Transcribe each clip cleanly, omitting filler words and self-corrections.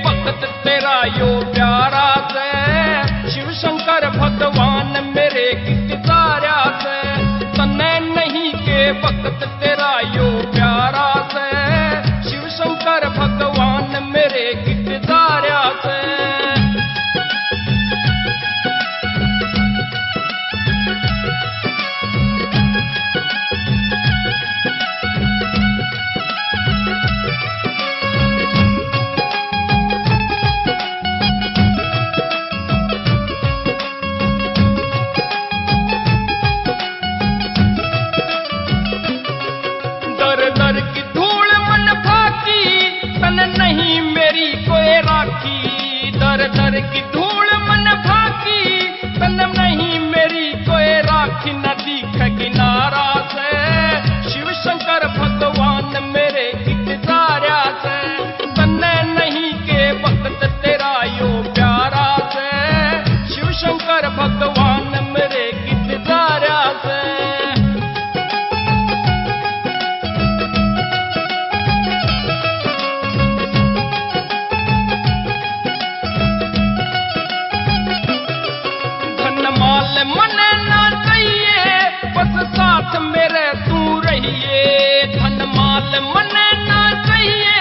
भक्त तेरा यो प्यारा से, शिव शंकर भगवान मेरे गीत सारा से। तने नहीं के भक्त तेरा यो प्यारा से, शिव शंकर भगवान मेरे गीत सारा से। दर की धूल मन फाकी, तन नहीं मेरी कोई राखी। दर दर की धूल मन फाकी, तन नहीं मेरी कोई राखी। न दिख किनारा से, शिव शंकर भगवान मेरे गीत सारा से। तने नहीं के भक्त तेरा यो प्यारा से, शिव शंकर भगवान मेरे गीत सारा से। माल मने ना चाहिए, बस साथ मेरे तू रहिए। धन माल मने ना चाहिए,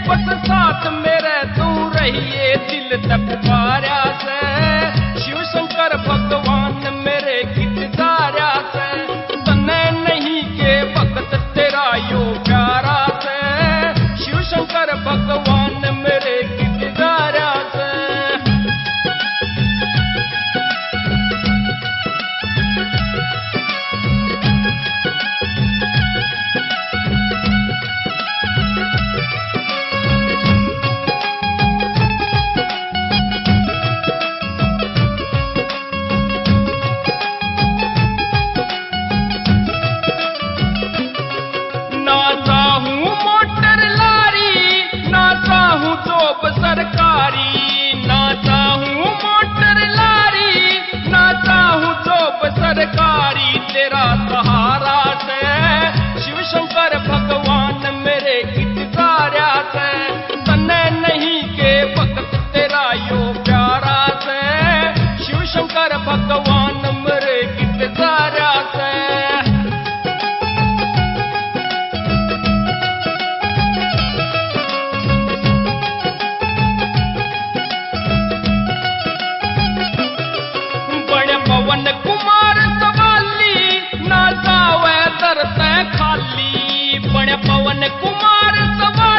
बस साथ मेरे तू रहिए। दिल तक पुकारा से, शिव शंकर भगवान मेरे गीत सारा से। तने नहीं के भक्त तेरा यो प्यारा से, शिव शंकर भगवान मेरे गीत सारा से। ना चाहूं मोटर लारी, ना चाहूं जॉब सरकारी। ना चाहूं मोटर लारी, ना चाहूं जॉब सरकारी। तेरा सहारा से, शिव शंकर भगवान मेरे गीत सारा से। तने नहीं के भक्त तेरा यो प्यारा से, शिव शंकर भगवान मेरे गीत सारा से। पवन कुमार सवाली, ना जावे दर से खाली। बड़े पवन कुमार सवाली,